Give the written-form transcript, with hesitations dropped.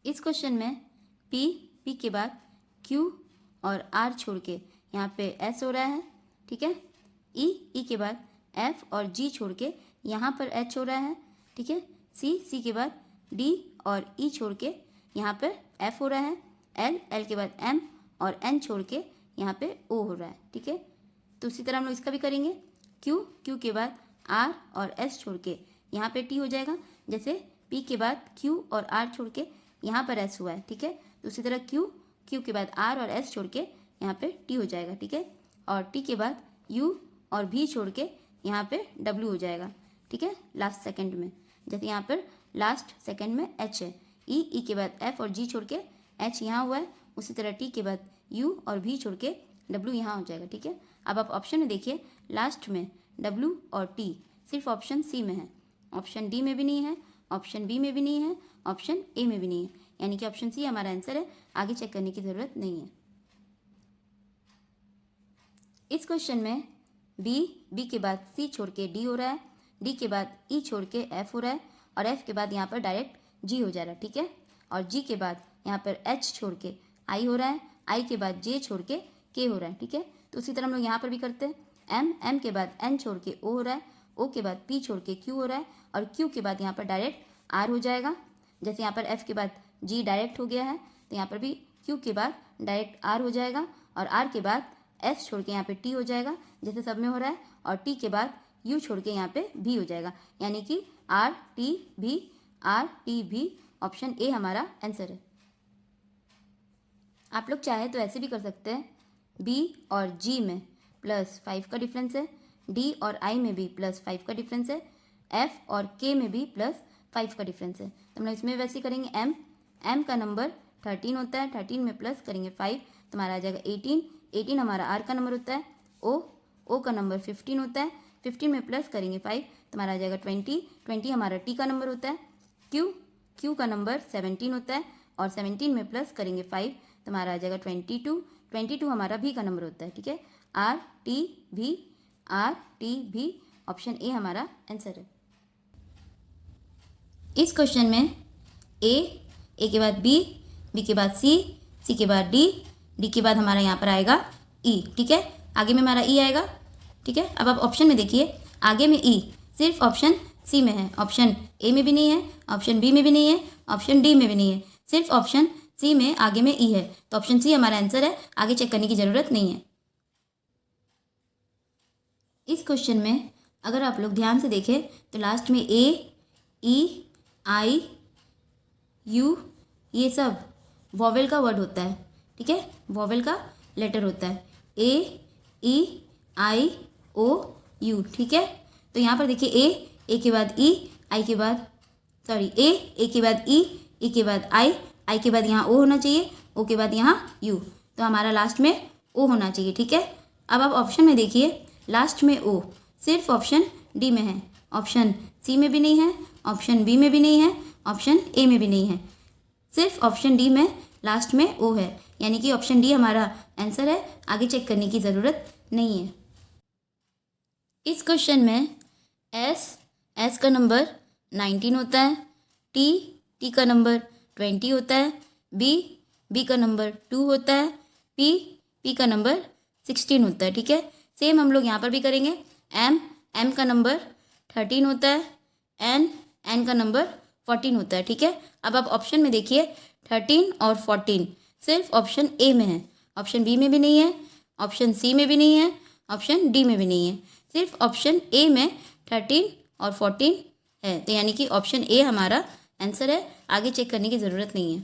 इस क्वेश्चन में पी के बाद क्यू और आर छोड़ के यहाँ पे एस हो रहा है, ठीक है। ई के बाद एफ और जी छोड़ के यहाँ पर एच हो रहा है, ठीक है। सी के बाद डी और ई छोड़ के यहाँ पर एफ हो रहा है। एल के बाद एम और एन छोड़ के यहाँ पे ओ हो रहा है, ठीक है। तो उसी तरह हम लोग इसका भी करेंगे। क्यू के बाद आर और एस छोड़ के यहाँ पे टी हो जाएगा, जैसे पी के बाद क्यू और आर छोड़ के यहाँ पर एस हुआ है, ठीक है। तो उसी तरह क्यू के बाद आर और एस छोड़ के यहाँ पे टी हो जाएगा, ठीक है। और टी के बाद यू और भी छोड़ के यहाँ पे डब्ल्यू हो जाएगा, ठीक है, लास्ट सेकंड में। जैसे यहाँ पर लास्ट सेकंड में एच है। ई के बाद एफ और जी छोड़ के एच यहाँ हुआ है, उसी तरह टी के बाद यू और भी छोड़ के डब्ल्यू यहाँ हो जाएगा, ठीक है। अब आप ऑप्शन में देखिए, लास्ट में डब्ल्यू और टी सिर्फ ऑप्शन सी में है, ऑप्शन डी में भी नहीं है, ऑप्शन बी में भी नहीं है, ऑप्शन ए में भी नहीं है, यानी कि ऑप्शन सी हमारा आंसर है। आगे चेक करने की ज़रूरत नहीं है। इस क्वेश्चन में बी के बाद सी छोड़ के डी हो रहा है, डी के बाद ई छोड़ के एफ हो रहा है, और एफ के बाद यहाँ पर डायरेक्ट जी हो जा रहा है, ठीक है। और जी के बाद यहाँ पर एच छोड़ के आई हो रहा है, आई के बाद जे छोड़ के के हो रहा है, ठीक है। तो उसी तरह हम लोग यहाँ पर भी करते हैं। एम के बाद एन छोड़ के ओ हो रहा है, ओ के बाद पी छोड़ के क्यू हो रहा है, और क्यू के बाद यहाँ पर डायरेक्ट आर हो जाएगा। जैसे यहाँ पर एफ के बाद जी डायरेक्ट हो गया है, तो यहाँ पर भी क्यू के बाद डायरेक्ट आर हो जाएगा, और आर के बाद एस छोड़ के यहाँ पे टी हो जाएगा, जैसे सब में हो रहा है। और टी के बाद यू छोड़ के यहाँ पे भी हो जाएगा, यानी कि आर टी भी ऑप्शन ए हमारा आंसर है। आप लोग चाहे तो ऐसे भी कर सकते हैं, बी और जी में +5 का डिफरेंस है, डी और आई में भी +5 का डिफरेंस है, एफ और के में भी +5 का डिफरेंस है। तो हम लोग इसमें वैसे करेंगे। एम का नंबर 13 होता है, 13 में प्लस करेंगे 5 तो हमारा आ जाएगा 18 हमारा आर का नंबर होता है। ओ का नंबर 15 होता है, 15 में प्लस करेंगे 5 तो हमारा आ जाएगा 20 हमारा टी का नंबर होता है। क्यू का नंबर 17 होता है, और 17 में प्लस करेंगे 5 तो हमारा आ जाएगा 22 हमारा भी का नंबर होता है, ठीक है। आर टी भी ऑप्शन ए हमारा आंसर है। इस क्वेश्चन में ए के बाद बी के बाद सी के बाद डी के बाद हमारा यहाँ पर आएगा ई, ठीक है। आगे में हमारा ई आएगा, ठीक है। अब आप ऑप्शन में देखिए, आगे में ई सिर्फ ऑप्शन सी में है, ऑप्शन ए में भी नहीं है, ऑप्शन बी में भी नहीं है, ऑप्शन डी में भी नहीं है, सिर्फ ऑप्शन सी में आगे में ई है। तो ऑप्शन सी हमारा आंसर है, आगे चेक करने की ज़रूरत नहीं है। इस क्वेश्चन में अगर आप लोग ध्यान से देखें तो लास्ट में ए ई आई यू ये सब वॉवेल का वर्ड होता है, ठीक है, वॉवेल का लेटर होता है, ए ई आई ओ यू, ठीक है। तो यहाँ पर देखिए ए के बाद ई आई के बाद ए के बाद ई के बाद आई के बाद यहाँ ओ होना चाहिए, ओ के बाद यहाँ यू, तो हमारा लास्ट में ओ होना चाहिए, ठीक है। अब आप ऑप्शन में देखिए, लास्ट में ओ सिर्फ ऑप्शन डी में है, ऑप्शन सी में भी नहीं है, ऑप्शन बी में भी नहीं है, ऑप्शन ए में भी नहीं है, सिर्फ ऑप्शन डी में लास्ट में ओ है, यानी कि ऑप्शन डी हमारा आंसर है। आगे चेक करने की ज़रूरत नहीं है। इस क्वेश्चन में एस का नंबर 19 होता है, टी का नंबर 20 होता है, बी का नंबर 2 होता है, पी का नंबर 16 होता है, ठीक है। सेम हम लोग यहाँ पर भी करेंगे। एम का नंबर 13 होता है, एन का नंबर 14 होता है, ठीक है। अब आप ऑप्शन में देखिए, 13 और 14 सिर्फ ऑप्शन ए में है, ऑप्शन बी में भी नहीं है, ऑप्शन सी में भी नहीं है, ऑप्शन डी में भी नहीं है, सिर्फ ऑप्शन ए में 13 और 14 है, तो यानी कि ऑप्शन ए हमारा आंसर है। आगे चेक करने की ज़रूरत नहीं है।